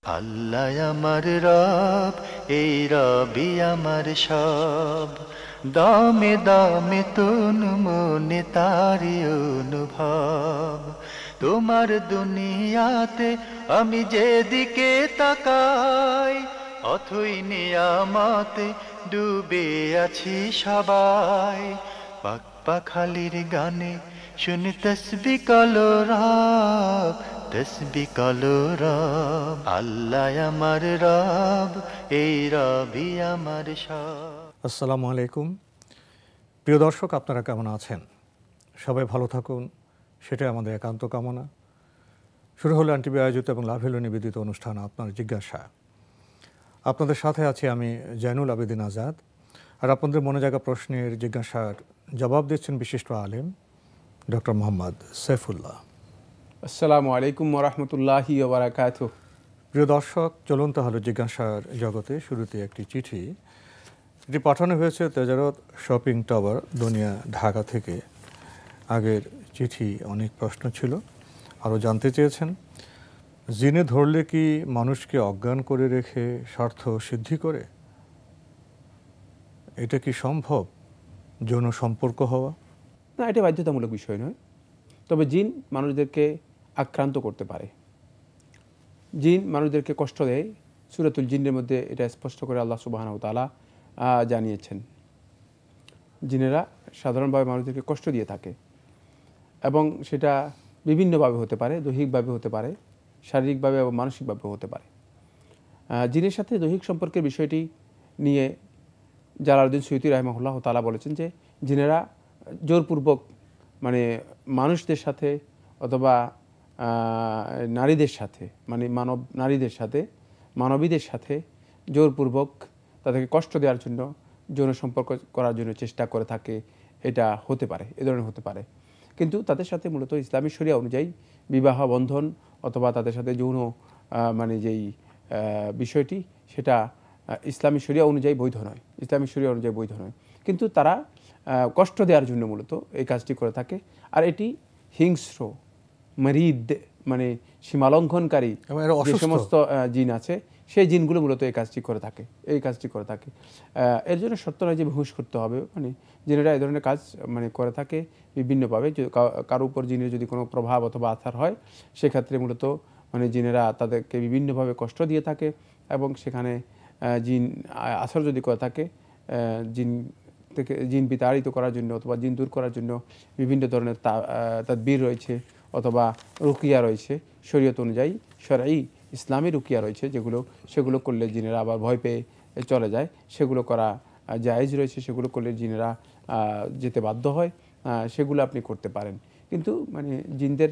আল্লাহ আমার রব, এই রবি আমার সব। দামে দামে তুন মনে তারি অনুভব। তোমার দুনিয়াতে আমি যেদিকে তাকাই, অথই নিয়ামতে ডুবে আছি সবাই। পাক পাখালির গানে শুনি তসবি কলো রব, তসবি কলো রব। আল্লাহ আমার রব, এই রবি আমার সব। আসসালামু আলাইকুম। প্রিয় দর্শক, আপনারা কেমন আছেন? সবাই ভালো থাকুন, সেটাই আমাদের একান্ত কামনা। শুরু হলো এনটিভি আয়োজিত এবং লাভেলো নিবেদিত অনুষ্ঠান আপনার জিজ্ঞাসা। আপনাদের সাথে আছি আমি জয়নুল আবেদিন আজাদ। আর আপনাদের মনে জাগা প্রশ্নের জিজ্ঞাসার জবাব দিচ্ছেন বিশিষ্ট আলেম ডক্টর মোহাম্মদ সাইফুল্লাহ। আসসালামু আলাইকুম ওরহমতুল্লাহি ওয়া বারাকাতুহু। প্রিয় দর্শক, চলুন তাহলে জিজ্ঞাসার জগতে শুরুতে একটি চিঠি। এটি পাঠানো হয়েছে তেজারত শপিং টাওয়ার, দুনিয়া, ঢাকা থেকে। আগের চিঠি অনেক প্রশ্ন ছিল, আরও জানতে চেয়েছেন জিনে ধরলে কি মানুষকে অজ্ঞান করে রেখে স্বার্থ সিদ্ধি করে? এটা কি সম্ভব, যৌন সম্পর্ক হওয়া? না, এটা বাধ্যতামূলক বিষয় নয়। তবে জিন মানুষদেরকে আক্রান্ত করতে পারে, জিন মানুষদেরকে কষ্ট দেয়। সূরাতুল জিনের মধ্যে এটা স্পষ্ট করে আল্লাহ সুবহানাহু ওয়া তাআলা জানিয়েছেন। জিনেরা সাধারণভাবে মানুষদেরকে কষ্ট দিয়ে থাকে এবং সেটা বিভিন্নভাবে হতে পারে, দৈহিকভাবে হতে পারে, শারীরিকভাবে এবং মানসিকভাবে হতে পারে। জিনের সাথে দৈহিক সম্পর্কের বিষয়টি নিয়ে জালালউদ্দিন সুয়ুতী রাহিমাহুল্লাহ তাআলা বলেছেন যে জিনেরা জোরপূর্বক মানে মানুষদের সাথে অথবা নারীদের সাথে, মানে নারীদের সাথে, মানবীদের সাথে জোরপূর্বক তাদেরকে কষ্ট দেওয়ার জন্য, যৌন সম্পর্ক করার জন্য চেষ্টা করে থাকে। এটা হতে পারে, এ ধরনের হতে পারে। কিন্তু তাদের সাথে মূলত ইসলামী শরিয়া অনুযায়ী বিবাহ বন্ধন অথবা তাদের সাথে যৌন মানে যেই বিষয়টি, সেটা ইসলামী শরিয়া অনুযায়ী বৈধ নয়, ইসলামী শরিয়া অনুযায়ী বৈধ নয়। কিন্তু তারা কষ্ট দেওয়ার জন্য মূলত এই কাজটি করে থাকে। আর এটি হিংস্র, মরিদ, মানে সীমালঙ্ঘনকারী যে সমস্ত জিন আছে, সেই জিনগুলো মূলত এই কাজটি করে থাকে, এর জন্য সত্য নয় যে বেহুশ করতে হবে। মানে জিনেরা এই ধরনের কাজ মানে করে থাকে বিভিন্নভাবে। কারো উপর জিনের যদি কোনো প্রভাব অথবা আছার হয়, সেক্ষেত্রে মূলত মানে জিনেরা তাদেরকে বিভিন্নভাবে কষ্ট দিয়ে থাকে এবং সেখানে জিন আসর যদি করে থাকে, জিন বিতাড়িত করার জন্য অথবা জিন দূর করার জন্য বিভিন্ন ধরনের তাদবীর রয়েছে অথবা রুকিয়া রয়েছে, শরীয়ত অনুযায়ী শরঈ ইসলামী রুকিয়া রয়েছে, সেগুলো করলে জিনেরা আবার ভয় পেয়ে চলে যায়। সেগুলো করা জায়েজ রয়েছে, সেগুলো করলে জিনেরা যেতে বাধ্য হয়, সেগুলো আপনি করতে পারেন। কিন্তু মানে জিনদের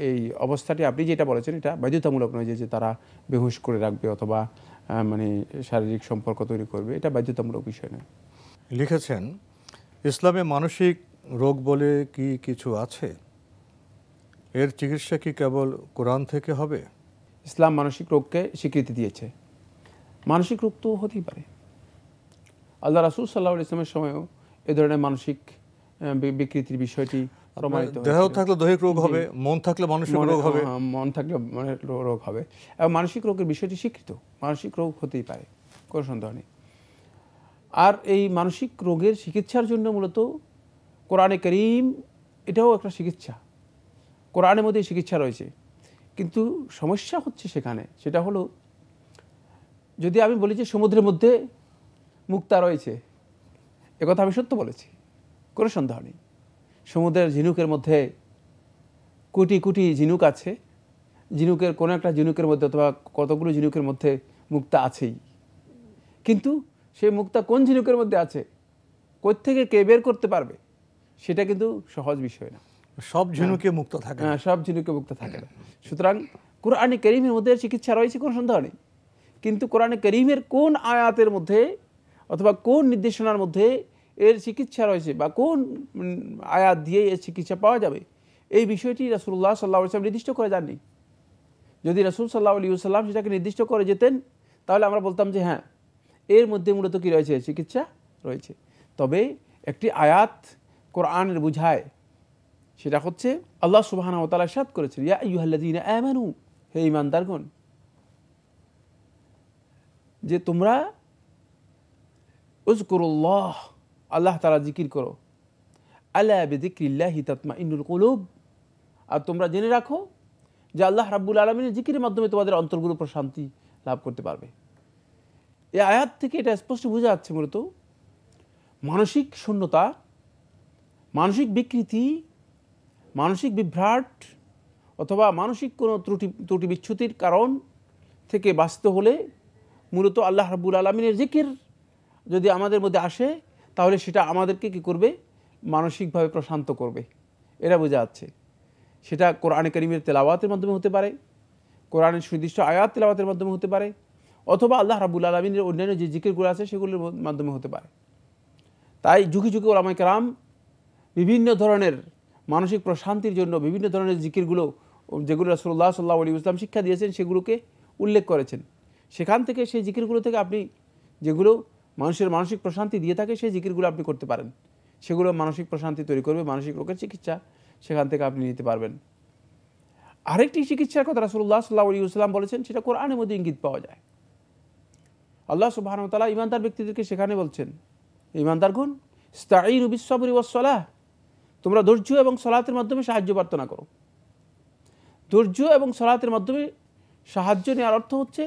এই অবস্থাটি আপনি যেটা বলেছেন, এটা বাধ্যতামূলক নয় যে তারা বেহুশ করে রাখবে অথবা মানে শারীরিক সম্পর্ক তৈরি করবে, এটা বাধ্যতামূলক বিষয় নয়। লিখেছেন, ইসলামে মানসিক রোগ বলে কি কিছু আছে? এর চিকিৎসা কি কেবল কোরআন থেকে হবে? ইসলাম মানসিক রোগকে স্বীকৃতি দিয়েছে। মানসিক রোগ তো হতেই পারে। আল্লাহ রাসূল সাল্লাল্লাহু আলাইহি ওয়াসাল্লামের সময়ও এ ধরনের মানসিক বিকৃতির বিষয়টি প্রমাণিত হয়েছে। দেহ থাকলে দৈহিক রোগ হবে, মন থাকলে মানসিক রোগ হবে। মন থাকলে রোগ হবে এবং মানসিক রোগের বিষয়টি স্বীকৃত। মানসিক রোগ হতেই পারে, কোনো সন্দেহ নেই। আর এই মানসিক রোগের চিকিৎসার জন্য মূলত কোরআনে কারীম এটাও একটা চিকিৎসা, কোরআনের মধ্যে চিকিৎসা রয়েছে। কিন্তু সমস্যা হচ্ছে সেখানে, সেটা হলো যদি আমি বলি যে সমুদ্রের মধ্যে মুক্তা রয়েছে, একথা আমি সত্য বলেছি, কোনো সন্দেহ নেই। সমুদ্রের ঝিনুকের মধ্যে কোটি কোটি ঝিনুক আছে, ঝিনুকের কোনো একটা ঝিনুকের মধ্যে অথবা কতগুলো ঝিনুকের মধ্যে মুক্তা আছেই। কিন্তু সেই মুক্তা কোন ঝিনুকের মধ্যে আছে, কোত্থেকে কে বের করতে পারবে, সেটা কিন্তু সহজ বিষয় না। সব ঝিনুকে মুক্ত থাকে না। সব ঝিনুকে মুক্ত থাকে না। সুতরাং কোরআনে কারীমের মধ্যে চিকিৎসা রয়েছে, কোনো সন্দেহ নেই। কিন্তু কোরআনে কারীমের কোন আয়াতের মধ্যে অথবা কোন নির্দেশনার মধ্যে এর চিকিৎসা রয়েছে বা কোন আয়াত দিয়ে এর চিকিৎসা পাওয়া যাবে, এই বিষয়টি রাসূলুল্লাহ সাল্লাল্লাহু আলাইহি ওয়াসাল্লাম নির্দিষ্ট করে যাননি। যদি রাসূল সাল্লাল্লাহু আলাইহি ওয়াসাল্লাম সেটাকে নির্দিষ্ট করে যেতেন, তাহলে আমরা বলতাম যে হ্যাঁ, এর মধ্যে মূলত কি রয়েছে, চিকিৎসা রয়েছে। তবে একটি আয়াত কোরআনের বুঝায়, সেটা হচ্ছে আল্লাহ সুবহানাহু ওয়া তাআলা ইরশাদ করেছেন, ইয়া আইয়ুহাল্লাযীনা আমানু, হে ঈমানদারগণ, যে তোমরা উযকুরুল্লাহ, আল্লাহ তাআলা জিকির করো, আলা বিযিকরিল্লাহি তাতমাইন্নুল কুলুব, আর তোমরা জেনে রাখো যে আল্লাহ রাব্বুল আলামিনের জিকিরের মাধ্যমে তোমাদের অন্তরগুলো প্রশান্তি লাভ করতে পারবে। এই আয়াত থেকে এটা স্পষ্ট বোঝা যাচ্ছে মূলত মানসিক শূন্যতা, মানসিক বিকৃতি, মানসিক বিভ্রাট অথবা মানসিক কোনো ত্রুটি বিচ্যুতির কারণ থেকে বাঁচতে হলে মূলত আল্লাহ রাব্বুল আলামিনের জিকির যদি আমাদের মধ্যে আসে তাহলে সেটা আমাদেরকে কি করবে, মানসিকভাবে প্রশান্ত করবে। এটা বোঝা যাচ্ছে। সেটা কোরআনে কারীমের তেলাওয়াতের মাধ্যমে হতে পারে, কোরআনের সুনির্দিষ্ট আয়াত তেলাওয়াতের মাধ্যমে হতে পারে, অথবা আল্লাহ রাব্বুল আলামিনের অন্যান্য যে জিকিরগুলো আছে সেগুলোর মাধ্যমে হতে পারে। তাই যুগে যুগে ওলামায়ে কেরাম বিভিন্ন ধরনের মানসিক প্রশান্তির জন্য বিভিন্ন ধরনের জিকিরগুলো, যেগুলো রাসূলুল্লাহ সাল্লাল্লাহু আলাইহি ওয়াসাল্লাম শিক্ষা দিয়েছেন, সেগুলোকে উল্লেখ করেছেন। সেখান থেকে সেই জিকিরগুলো থেকে আপনি, যেগুলো মানুষের মানসিক প্রশান্তি দিয়ে থাকে, সেই জিকিরগুলো আপনি করতে পারেন। সেগুলো মানসিক প্রশান্তি তৈরি করবে, মানসিক রোগের চিকিৎসা সেখান থেকে আপনি নিতে পারবেন। আরেকটি চিকিৎসার কথা রাসূলুল্লাহ সাল্লাল্লাহু আলাইহি ওয়াসাল্লাম বলেছেন, সেটা কোরআনের মধ্যে ইঙ্গিত পাওয়া যায়। আল্লাহ সুবহানাহু ওয়া তাআলা ঈমানদার ব্যক্তিদেরকে সেখানে বলছেন, ঈমানদারগণ, ইসতাঈনু বিস-সাবরি ওয়াস-সালাহ, তোমরা ধৈর্য এবং সালাতের মাধ্যমে সাহায্য প্রার্থনা করো। ধৈর্য এবং সালাতের মাধ্যমে সাহায্য নেওয়ার অর্থ হচ্ছে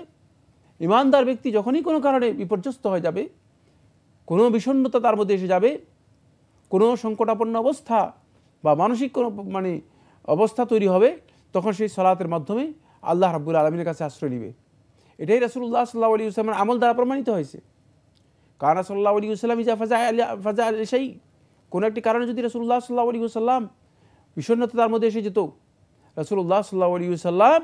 ঈমানদার ব্যক্তি যখনই কোনো কারণে বিপর্যস্ত হয়ে যাবে, কোনো বিষণ্ণতা তার মধ্যে এসে যাবে, কোনো সংকটাপন্ন অবস্থা বা মানসিক কোনো অবস্থা তৈরি হবে, তখন সেই সালাতের মাধ্যমে আল্লাহ রাব্বুল আলামিনের কাছে আশ্রয় নেবে। এটাই রাসূলুল্লাহ সাল্লাল্লাহু আলাইহি ওয়াসাল্লামের আমল দ্বারা প্রমাণিত হয়েছে। কানা সাল্লাল্লাহু আলাইহি ওয়াসাল্লাম ইজা ফাজা আলাই, কোনো একটি কারণে যদি রাসূলুল্লাহ সাল্লাল্লাহু আলাইহি ওয়াসাল্লাম বিষণ্ণতা তার মধ্যে এসে যেত, রাসূলুল্লাহ সাল্লাল্লাহু আলাইহি ওয়াসাল্লাম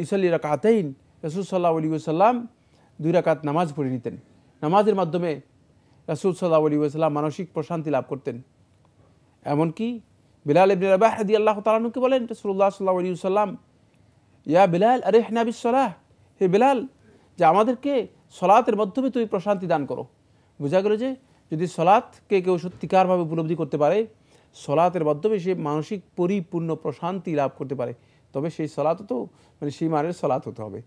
ইউসাল্লি রাকাতাইন, রাসূল সাল্লাল্লাহু আলাইহি ওয়াসাল্লাম 2 রাকাত নামাজ পড়ে নিতেন। নামাজের মাধ্যমে রাসূল সাল্লাল্লাহু আলাইহি ওয়াসাল্লাম মানসিক প্রশান্তি লাভ করতেন। এমনকি বিলাল ইবনে রাবাহ রাদিয়াল্লাহু তাআলা আনহুকে বলেন রাসূলুল্লাহ সাল্লাল্লাহু আলাইহি ওয়াসাল্লাম, ইয়া বিলাল আরিহনা বিস-সালাহ, হে বিলাল, যে আমাদেরকে সালাতের মাধ্যমে তুমি প্রশান্তি দান করো। বোঝা গেল যে যদি সালাতকে কেউ সত্যিকারভাবে উপলব্ধি করতে পারে, সালাতের মাধ্যমে সে মানসিক পরিপূর্ণ প্রশান্তি লাভ করতে পারে, তবে সেই সালাতও তো সেই মানের সালাত হতে হবে।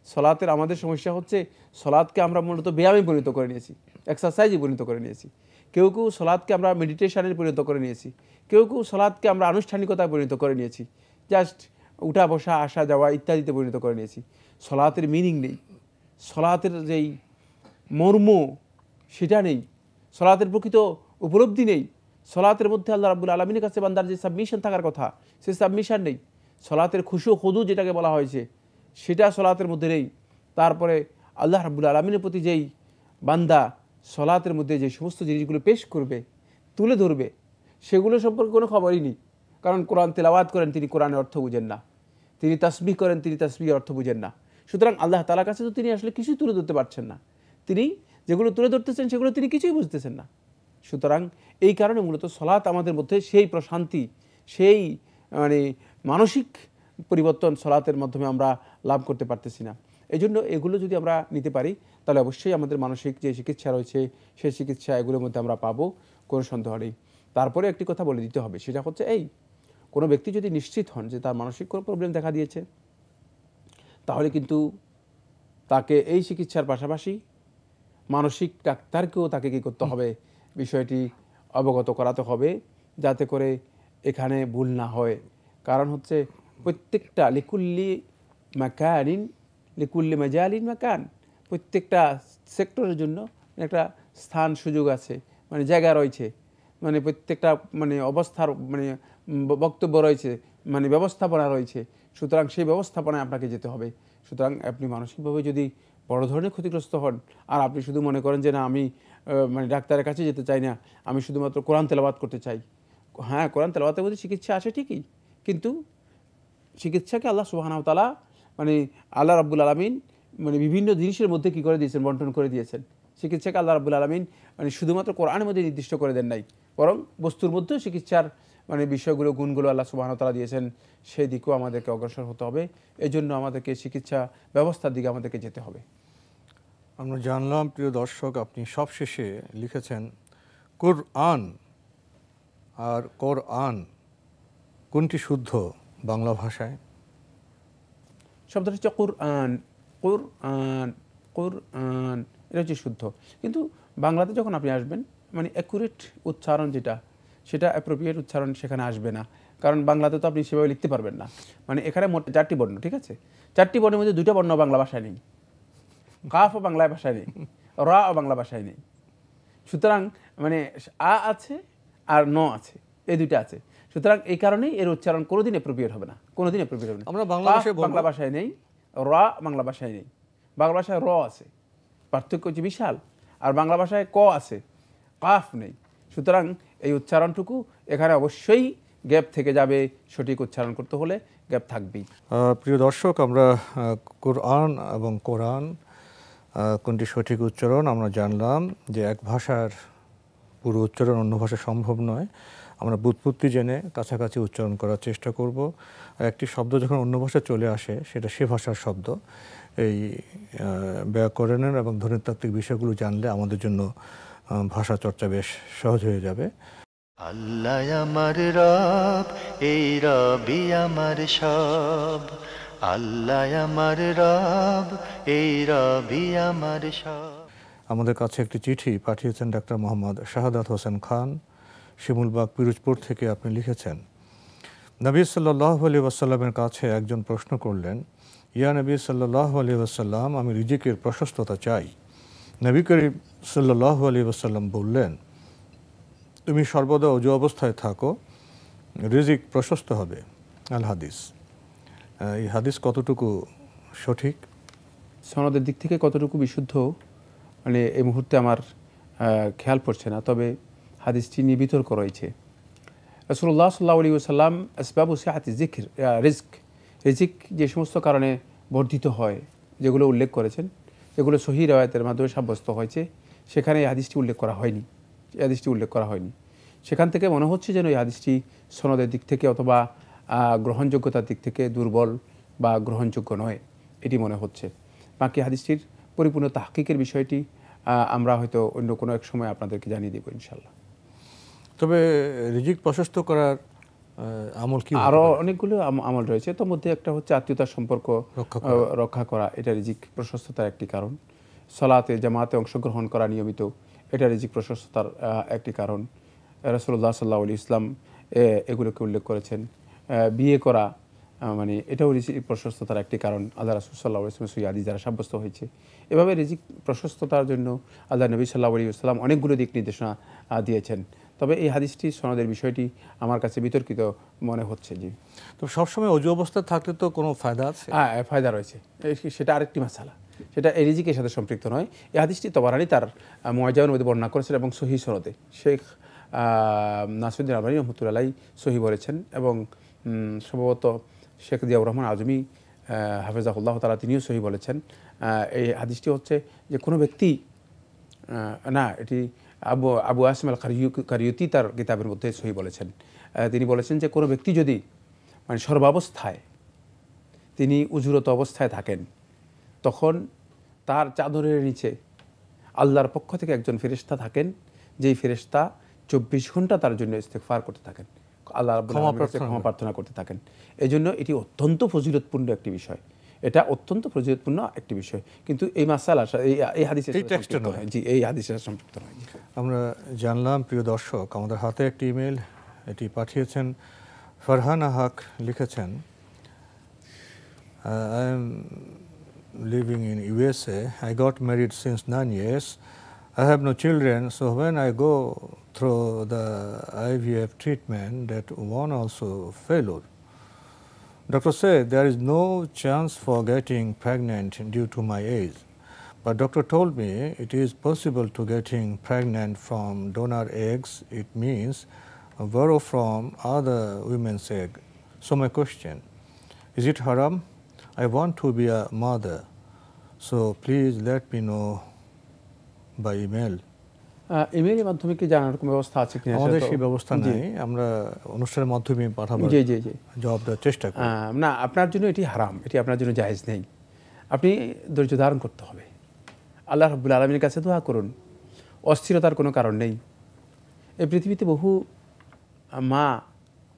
সালাতের আমাদের সমস্যা হচ্ছে, সালাতকে আমরা মূলত ব্যায়ামে পরিণত করে নিয়েছি, এক্সারসাইজে পরিণত করে নিয়েছি। কেউ কেউ সালাতকে আমরা মেডিটেশনে পরিণত করে নিয়েছি, কেউ কেউ সালাতকে আমরা আনুষ্ঠানিকতায় পরিণত করে নিয়েছি, জাস্ট উঠা বসা আসা যাওয়া ইত্যাদিতে পরিণত করে নিয়েছি। সালাতের মিনিং নেই, সালাতের যেই মর্ম সেটা নেই, সালাতের প্রকৃত উপলব্ধি নেই। সালাতের মধ্যে আল্লাহ রাব্বুল আলামিনের কাছে বান্দার যে সাবমিশন থাকার কথা, সেই সাবমিশন নেই। সালাতের খুশু খুদু যেটাকে বলা হয়েছে, সেটা সালাতের মধ্যে নেই। তারপরে আল্লাহ রাব্বুল আলামিনের প্রতি যেই বান্দা সালাতের মধ্যে যে সমস্ত জিনিসগুলো পেশ করবে, তুলে ধরবে, সেগুলো সম্পর্কে কোনো খবরই নেই। কারণ কোরআন তেলাওয়াত করেন, তিনি কোরআনের অর্থ বুঝেন না। তিনি তাসবিহ করেন, তিনি তাসবিহের অর্থ বুঝেন না। সুতরাং আল্লাহ তাআলার কাছে তো তিনি আসলে কিছুই তুলে ধরতে পারছেন না। তিনি যেগুলো তুলে ধরতেছেন সেগুলো তিনি কিছুই বুঝতেছেন না। সুতরাং এই কারণে মূলত সালাত আমাদের মধ্যে সেই প্রশান্তি, সেই মানসিক পরিবর্তন সালাতের মাধ্যমে আমরা লাভ করতে পারতেছি না। এই জন্য এগুলো যদি আমরা নিতে পারি, তাহলে অবশ্যই আমাদের মানসিক যে চিকিৎসা রয়েছে, সেই চিকিৎসা এগুলোর মধ্যে আমরা পাবো, কোনো সন্দেহ নেই। তারপরে একটি কথা বলে দিতে হবে, সেটা হচ্ছে এই, কোনো ব্যক্তি যদি নিশ্চিত হন যে তার মানসিক কোনো প্রবলেম দেখা দিয়েছে, তাহলে কিন্তু তাকে এই চিকিৎসার পাশাপাশি মানসিক ডাক্তারকেও তাকে কী করতে হবে, বিষয়টি অবগত করাতে হবে, যাতে করে এখানে ভুল না হয়। কারণ হচ্ছে প্রত্যেকটা লিকুল্লি মাকানিন লিকুল্লি মাজালিন মাকান, প্রত্যেকটা সেক্টরের জন্য একটা স্থান সুযোগ আছে, জায়গা রয়েছে, প্রত্যেকটা অবস্থার বক্তব্য রয়েছে, ব্যবস্থাপনা রয়েছে। সুতরাং সেই ব্যবস্থাপনায় আপনাকে যেতে হবে। সুতরাং আপনি মানসিকভাবে যদি বড় ধরনের ক্ষতিগ্রস্ত হন, আর আপনি শুধু মনে করেন যে না, আমি ডাক্তারের কাছে যেতে চাই না, আমি শুধুমাত্র কোরআন তেলাওয়াত করতে চাই। হ্যাঁ, কোরআন তেলাওয়াতের মধ্যে চিকিৎসা আছে ঠিকই, কিন্তু চিকিৎসাকে আল্লাহ সুবহানাহু ওয়া তাআলা আল্লাহ রাব্বুল আলামিন বিভিন্ন জিনিসের মধ্যে কী করে দিয়েছেন, বন্টন করে দিয়েছেন। চিকিৎসাকে আল্লাহ রাব্বুল আলামিন শুধুমাত্র কোরআনের মধ্যে নির্দিষ্ট করে দেন নাই, বরং বস্তুর মধ্যেও চিকিৎসার বিষয়গুলো, গুণগুলো আল্লাহ সুবহানাহু ওয়া তাআলা দিয়েছেন। সেই দিকেও আমাদেরকে অগ্রসর হতে হবে। এই জন্য আমাদেরকে চিকিৎসা ব্যবস্থার দিকে আমাদেরকে যেতে হবে। আমরা জানলাম, প্রিয় দর্শক, আপনি সবশেষে লিখেছেন কুরআন আর কোরআন কোনটি শুদ্ধ বাংলা ভাষায়? শব্দটা হচ্ছে কুরআন। কুরআন, কুরআন, এটা হচ্ছে শুদ্ধ। কিন্তু বাংলাতে যখন আপনি আসবেন, মানে অ্যাকুরেট উচ্চারণ যেটা, সেটা অ্যাপ্রোপ্রিয়েট উচ্চারণ সেখানে আসবে না, কারণ বাংলাতে তো আপনি সেভাবে লিখতে পারবেন না। মানে এখানে মোট 4টি বর্ণ, ঠিক আছে? 4টি বর্ণের মধ্যে 2টা বর্ণ বাংলা ভাষায় নেই, কাফও বাংলা ভাষায় নেই, রা ও বাংলা ভাষায় নেই। সুতরাং মানে আ আছে আর ন আছে, এই 2টা আছে। সুতরাং এই কারণেই এর উচ্চারণ কোনোদিন অ্যাপ্রোপ্রিয়েট হবে না, কোনোদিন অ্যাপ্রোপ্রিয়েট হবে না। আমরা বাংলা ভাষায় বলবো, বাংলা ভাষায় নেই, রা বাংলা ভাষায় নেই, বাংলা ভাষায় র আছে, পার্থক্য হচ্ছে বিশাল। আর বাংলা ভাষায় ক আছে, কাফ নেই। সুতরাং এই উচ্চারণটুকু এখানে অবশ্যই গ্যাপ থেকে যাবে, সঠিক উচ্চারণ করতে হলে গ্যাপ থাকবেই। প্রিয় দর্শক, আমরা কোরআন এবং কোরআন কোনটি সঠিক উচ্চারণ আমরা জানলাম, যে এক ভাষার পুরো উচ্চারণ অন্য ভাষা সম্ভব নয়। আমরা ব্যুৎপত্তি জেনে কাছাকাছি উচ্চারণ করার চেষ্টা করব। আর একটি শব্দ যখন অন্য ভাষায় চলে আসে, সেটা সে ভাষার শব্দ। এই ব্যাকরণের এবং ধ্বনিতাত্ত্বিক বিষয়গুলো জানলে আমাদের জন্য ভাষা চর্চা বেশ সহজ হয়ে যাবে। আল্লাহ আমার রব, এই রবি আমার সব। আল্লাহ আমার রব, এই রবি আমার সব। আমাদের কাছে একটি চিঠি পাঠিয়েছেন ডাক্তার মোহাম্মদ শাহাদাত হোসেন খান, শিমুলবাগ, পিরোজপুর থেকে। আপনি লিখেছেন, নবী সাল্লাল্লাহু আলাইহি ওয়াসাল্লামের কাছে একজন প্রশ্ন করলেন, ইয়া নবী সাল্লাল্লাহু আলাইহি ওয়াসাল্লাম, আমি রিজিকের প্রশস্ততা চাই। নবী করিম সাল্লাল্লাহু আলাইহি ওয়াসাল্লাম বললেন, তুমি সর্বদা অজু অবস্থায় থাকো, রিজিক প্রশস্ত হবে। আল হাদিস। এই হাদিস কতটুকু সঠিক? সনদের দিক থেকে কতটুকু বিশুদ্ধ মানে এই মুহূর্তে আমার খেয়াল পড়ছে না, তবে হাদিসটি নিয়ে বিতর্ক রয়েছে। রাসূলুল্লাহ সাল্লাল্লাহু আলাইহি ওয়াসাল্লাম আসবাবু সিহাতি যিকর, রিজিক যে সমস্ত কারণে বর্ধিত হয়, যেগুলো উল্লেখ করেছেন, যেগুলো সহিহ riwayat-এর মাধ্যমে সাব্যস্ত হয়েছে, সেখানে এই হাদিসটি উল্লেখ করা হয়নি। এই হাদিসটি উল্লেখ করা হয়নি। সেখান থেকে মনে হচ্ছে যেন এই হাদিসটি সনদের দিক থেকে অথবা গ্রহণযোগ্যতার দিক থেকে দুর্বল বা গ্রহণযোগ্য নয়, এটি মনে হচ্ছে। বাকি হাদিসটির পরিপূর্ণ তাহকিকের বিষয়টি আমরা হয়তো অন্য কোনো এক সময় আপনাদেরকে জানিয়ে দেব ইনশাআল্লাহ। তবে রিজিক প্রশস্ত করার আমল কি? আরও অনেকগুলো আমল রয়েছে, তার মধ্যে একটা হচ্ছে আত্মীয়তার সম্পর্ক রক্ষা করা, এটা রিজিক প্রশস্ততার একটি কারণ। সালাতে জামাতে অংশগ্রহণ করা নিয়মিত, এটা রিজিক প্রশস্ততার একটি কারণ। রাসূলুল্লাহ সাল্লাল্লাহু আলাইহি ওয়াসাল্লাম এগুলোকে উল্লেখ করেছেন। বিয়ে করা মানে এটাও রিজিক প্রশস্ততার একটি কারণ, আল্লাহ রাসূল সাল্লাল্লাহু আলাইহি ওয়াসাল্লাম সহিহ হাদিস দ্বারা সাব্যস্ত হয়েছে। এভাবে রিজিক প্রশস্ততার জন্য আল্লাহ নবী সাল্লাল্লাহু আলাইহি ওয়াসাল্লাম অনেকগুলো দিক নির্দেশনা দিয়েছেন। তবে এই হাদিসটি সনদের বিষয়টি আমার কাছে বিতর্কিত মনে হচ্ছে। জি, তো সবসময় অজু অবস্থায় থাকলে তো কোনো ফায়দা আছে? হ্যাঁ, ফায়দা রয়েছে, সেটা আরেকটি মাসালা, সেটা এই রিজিকের সাথে সম্পৃক্ত নয়। এই হাদিসটি তবরানী তার মুআজামের মধ্যে বর্ণনা করেছেন এবং সহিহ সনদে শেখ নাসিরুদ্দিন আলবানী রহমতুল্লাহ আলাইহি সহিহ বলেছেন, এবং সম্ভবত শেখ জিয়াউর রহমান আজমি হাফেজাহুল্লাহ তাআলা তিনিও সহিহ বলেছেন। এই হাদিসটি হচ্ছে যে কোনো ব্যক্তি, না, এটি আবু আসম আল কারিয়ুতি তার কিতাবের মধ্যে সহিহ বলেছেন। তিনি বলেছেন যে কোনো ব্যক্তি যদি মানে সর্বাবস্থায় তিনি উজুরত অবস্থায় থাকেন, তখন তার চাদরের নিচে আল্লাহর পক্ষ থেকে একজন ফেরেশতা থাকেন, যেই ফেরেশতা 24 ঘন্টা তার জন্য ইস্তেগফার করতে থাকেন, আল্লাহ রাব্বুল আলামিনের কাছে ক্ষমা প্রার্থনা করতে থাকেন। এই জন্য এটি অত্যন্ত ফজিলতপূর্ণ একটি বিষয়, এটা অত্যন্ত ফজিলতপূর্ণ একটি বিষয়। কিন্তু এই মাসালা এই হাদিসের সাথে নয়। জি, এই হাদিসের সম্পৃক্ত নয়। আমরা জানলাম। প্রিয় দর্শক, আমাদের হাতে একটি ইমেল, এটি পাঠিয়েছেন ফারহানা হক। লিখেছেন, I am living in USA. I got married since 9 years. I have no children, so when I go through the IVF treatment, that one also failed. Doctor said there is no chance for getting pregnant due to my age. But doctor told me it is possible to getting pregnant from donor eggs. It means borrow from other women's egg. So my question, is it haram? I want to be a mother, so please let me know by email. ইমেইলের মাধ্যমে কি জানার কোনো ব্যবস্থা আছে কিনা? আমাদের সেই ব্যবস্থা নেই, আমরা অনুষ্ঠানের মাধ্যমে পাঠাবো। জি জি জি, জবাব দেওয়ার চেষ্টা করি। না, আপনার জন্য এটি হারাম, এটি আপনার জন্য জায়েজ নেই। আপনি ধৈর্য ধারণ করতে হবে, আল্লাহ রাব্বুল আলামিনের কাছে দোয়া করুন। অস্থিরতার কোনো কারণ নেই। এই পৃথিবীতে বহু মা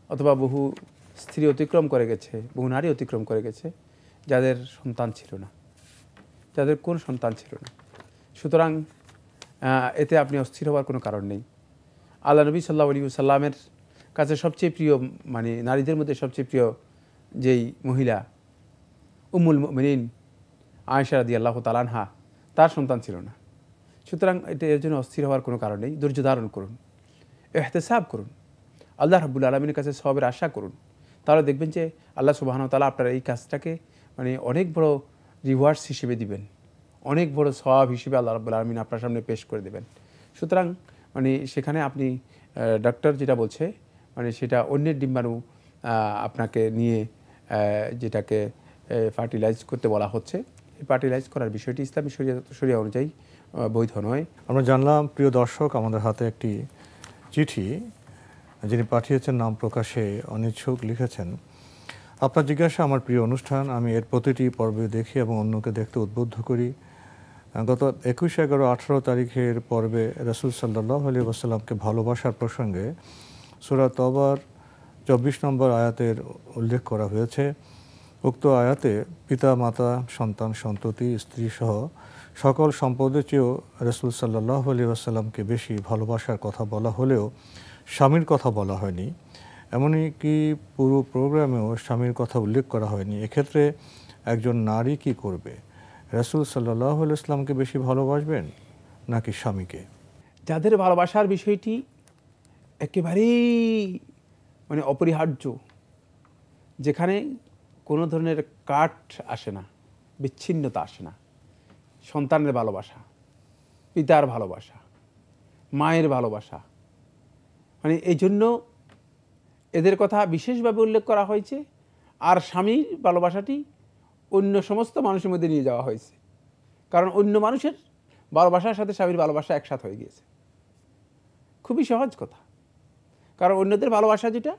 অথবা বহু স্ত্রী অতিক্রম করে গেছে, বহু নারী অতিক্রম করে গেছে যাদের সন্তান ছিল না, যাদের কোনো সন্তান ছিল না। সুতরাং এতে আপনি অস্থির হওয়ার কোনো কারণ নেই। আল্লাহ নবী সাল্লাল্লাহু আলাইহি ওয়াসাল্লামের কাছে সবচেয়ে প্রিয়, মানে নারীদের মধ্যে সবচেয়ে প্রিয় যেই মহিলা উম্মুল মুমিনিন আয়েশা রাদিয়াল্লাহু তাআলা আনহা, তার সন্তান ছিল না। সুতরাং এর জন্য অস্থির হওয়ার কোনো কারণ নেই। ধৈর্য ধারণ করুন, ইহতিসাব করুন, আল্লাহ রাব্বুল আলামিনের কাছে সওয়াবের আশা করুন। তাহলে দেখবেন যে আল্লাহ সুবহানাহু ওয়া তাআলা আপনার এই কাজটাকে মানে অনেক বড় রিওয়ার্ডস হিসেবে দিবেন, অনেক বড় সওয়াব হিসেবে আল্লাহ রাব্বুল আলামিন আপনার সামনে পেশ করে দেবেন। সুতরাং মানে সেখানে আপনি ডাক্তার যেটা বলছে মানে সেটা অন্যের ডিম্বাণু আপনাকে নিয়ে যেটাকে ফার্টিলাইজ করতে বলা হচ্ছে, এই ফার্টিলাইজ করার বিষয়টি ইসলামী শরিয়া অনুযায়ী বৈধ নয়। আমরা জানলাম প্রিয় দর্শক আমাদের হাতে একটি চিঠি, যিনি পাঠিয়েছেন নাম প্রকাশে অনিচ্ছুক, লিখেছেন, আপনার জিজ্ঞাসা আমার প্রিয় অনুষ্ঠান, আমি এর প্রতিটি পর্বে দেখি এবং অন্যকে দেখতে উদ্বুদ্ধ করি। গত 21-11-18 তারিখের পর্বে রাসূল সাল্লাল্লাহু আলাইহি ওয়াসাল্লামকে ভালোবাসার প্রসঙ্গে সূরা তওবার 24 নম্বর আয়াতের উল্লেখ করা হয়েছে। উক্ত আয়াতে পিতা মাতা সন্তান সন্ততি স্ত্রী সহ সকল সম্পদের চেয়েও রাসূল সাল্লাল্লাহু আলাইহি ওয়াসাল্লামকে বেশি ভালোবাসার কথা বলা হলেও স্বামীর কথা বলা হয়নি। এমনকি পুরো প্রোগ্রামেও স্বামীর কথা উল্লেখ করা হয়নি। এক্ষেত্রে একজন নারী কি করবে? রাসূল সাল্লাল্লাহু আলাইহি ওয়াসাল্লামকে বেশি ভালোবাসবেন নাকি স্বামীকে? যাদের ভালোবাসার বিষয়টি একেবারেই মানে অপরিহার্য, যেখানে কোনো ধরনের কাট আসে না, বিচ্ছিন্নতা আসে না, সন্তানের ভালোবাসা, পিতার ভালোবাসা, মায়ের ভালোবাসা, মানে এই জন্য এদের কথা বিশেষভাবে উল্লেখ করা হয়েছে। আর স্বামীর ভালোবাসাটি অন্য সমস্ত মানুষের মধ্যে নিয়ে যাওয়া হয়েছে, কারণ অন্য মানুষের ভালোবাসার সাথে স্বামীর ভালোবাসা একসাথ হয়ে গিয়েছে। খুবই সহজ কথা, কারণ অন্যদের ভালোবাসা যেটা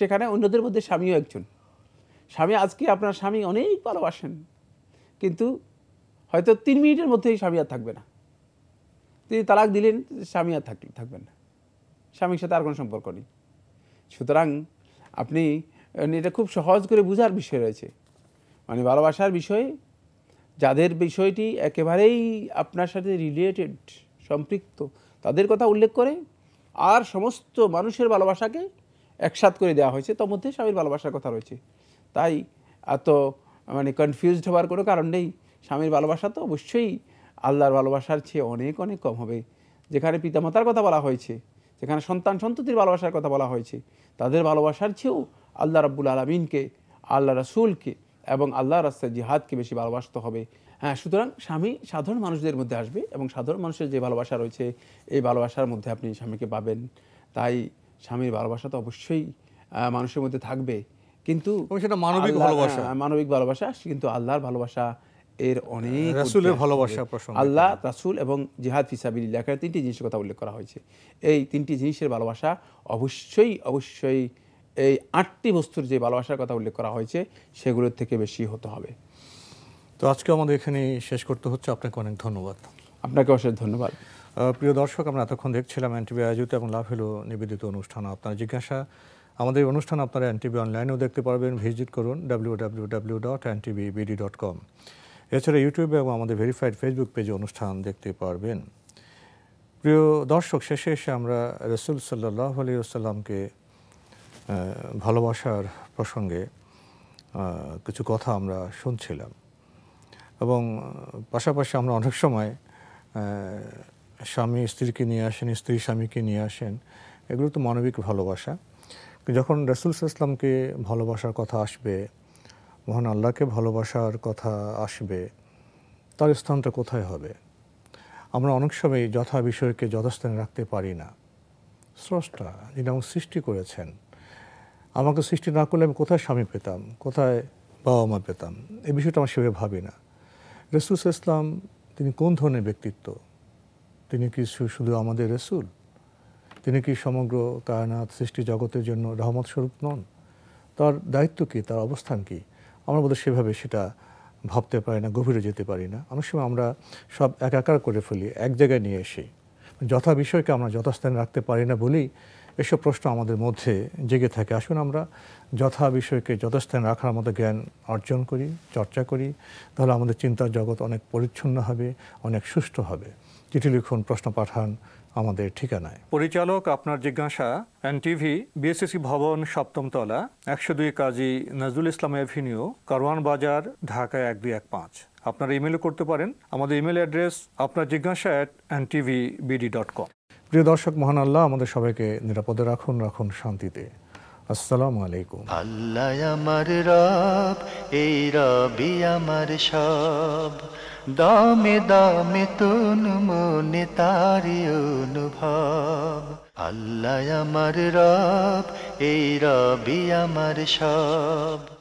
সেখানে অন্যদের মধ্যে স্বামীও একজন। স্বামী আজকে আপনার স্বামী অনেক ভালোবাসেন, কিন্তু হয়তো 3 মিনিটের মধ্যেই স্বামী আর থাকবে না, তিনি তালাক দিলেন, স্বামী আর থাকবেন না, স্বামীর সাথে আর কোনো সম্পর্ক নেই। সুতরাং আপনি এটা খুব সহজ করে বোঝার বিষয় রয়েছে, মানে ভালোবাসার বিষয়ে যাদের বিষয়টি একেবারেই আপনার সাথে রিলেটেড, সম্পৃক্ত, তাদের কথা উল্লেখ করে আর সমস্ত মানুষের ভালোবাসাকে একসাথ করে দেওয়া হয়েছে, তার মধ্যে স্বামীর ভালোবাসার কথা রয়েছে। তাই এত মানে কনফিউজড হওয়ার কোনো কারণ নেই। স্বামীর ভালোবাসা তো অবশ্যই আল্লাহর ভালোবাসার চেয়ে অনেক অনেক কম হবে। যেখানে পিতামাতার কথা বলা হয়েছে, যেখানে সন্তান সন্ততির ভালোবাসার কথা বলা হয়েছে, তাদের ভালোবাসার চেয়েও আল্লাহ রাব্বুল আলামিনকে, আল্লাহ রাসূলকে এবং আল্লাহর রাস্তায় জিহাদকে বেশি ভালোবাসতে হবে। হ্যাঁ, সুতরাং স্বামী সাধারণ মানুষদের মধ্যে আসবে এবং সাধারণ মানুষের যে ভালোবাসা রয়েছে এই ভালোবাসার মধ্যে আপনি স্বামীকে পাবেন। তাই স্বামীর ভালোবাসা তো অবশ্যই মানুষের মধ্যে থাকবে, কিন্তু সেটা মানবিক ভালোবাসা, মানবিক ভালোবাসা, কিন্তু আল্লাহর ভালোবাসা এর অনেক, রাসূলের ভালোবাসা প্রসঙ্গে আল্লাহ, রাসূল এবং জিহাদ ফি সাবিলিল্লাহ, 3টি জিনিসের কথা উল্লেখ করা হয়েছে। এই 3টি জিনিসের ভালোবাসা অবশ্যই অবশ্যই এই 8টি বস্তুর যে ভালোবাসার কথা উল্লেখ করা হয়েছে সেগুলোর থেকে বেশি হতে হবে। তো আজকে আমাদের এখানে শেষ করতে হচ্ছে। আপনাকে অনেক ধন্যবাদ। আপনাকে অশেষ ধন্যবাদ। প্রিয় দর্শক, আমরা এতক্ষণ দেখছিলাম এনটিভি আয়োজিত এবং লাভ হলো নিবেদিত অনুষ্ঠান আপনার জিজ্ঞাসা। আমাদের অনুষ্ঠান আপনারা এনটিভি অনলাইনেও দেখতে পারবেন, ভিজিট করুন www.ntvbd.com। এছাড়া ইউটিউবে এবং আমাদের ভেরিফাইড ফেসবুক পেজে অনুষ্ঠান দেখতে পারবেন। প্রিয় দর্শক, শেষে এসে আমরা রাসূল সাল্লাল্লাহু আলাইহি ওয়াসাল্লামকে ভালোবাসার প্রসঙ্গে কিছু কথা আমরা শুনছিলাম এবং পাশাপাশি আমরা অনেক সময় স্বামী স্ত্রীকে নিয়ে আসেন, স্ত্রী স্বামীকে নিয়ে আসেন, এগুলো তো মানবিক ভালোবাসা। যখন রাসূল সাল্লাল্লাহু আলাইহি ওয়াসাল্লামকে ভালোবাসার কথা আসবে, মহান আল্লাহকে ভালোবাসার কথা আসবে, তার স্থানটা কোথায় হবে? আমরা অনেক সময় যথা বিষয়কে যথাস্থানে রাখতে পারি না। স্রষ্টা যিনি আমাকে সৃষ্টি করেছেন, আমাকে সৃষ্টি না করলে আমি কোথায় স্বামী পেতাম, কোথায় বাবা মা পেতাম, এই বিষয়টা আমরা সেভাবে ভাবি না। রাসূল সাল্লাল্লাহু আলাইহি ওয়াসাল্লাম তিনি কোন ধরনের ব্যক্তিত্ব? তিনি কি শুধু আমাদের রাসূল? তিনি কি সমগ্র কায়নাত সৃষ্টি জগতের জন্য রহমত স্বরূপ নন? তার দায়িত্ব কী, তার অবস্থান কী? আমরা বোধহয় সেভাবে সেটা ভাবতে পারি না, গভীরে যেতে পারি না। অনেক সময় আমরা সব একাকার করে ফেলি, এক জায়গায় নিয়ে এসে যথা বিষয়কে আমরা যথাস্থানে রাখতে পারি না বলেই এসব প্রশ্ন আমাদের মধ্যে জেগে থাকে। আসুন আমরা যথা বিষয়কে যথাস্থানে রাখার মতো জ্ঞান অর্জন করি, চর্চা করি, তাহলে আমাদের চিন্তার জগৎ অনেক পরিচ্ছন্ন হবে, অনেক সুষ্ঠু হবে। চিঠি লিখুন, প্রশ্ন পাঠান আমাদের ঠিকানায়। পরিচালক আপনার জিজ্ঞাসা, এনটিভি, বিএসসি ভবন, 7ম তলা, 102 কাজী নজরুল ইসলাম এভিনিউ, কারওয়ান বাজার, ঢাকা 1215। আপনারা ইমেল করতে পারেন। আমাদের ইমেল অ্যাড্রেস আপনার জিজ্ঞাসা @ntvbd.com। প্রিয় দর্শক, মহান আল্লাহ আমাদের সবাইকে নিরাপদে রাখুন, রাখুন শান্তিতে। আসসালামু আলাইকুম। আল্লাহ আমার রব, এই রবি আমার সব, দামে দামে তুন মনে তারি অনুভব। আল্লাহ আমার রব, এই রবি আমার সব।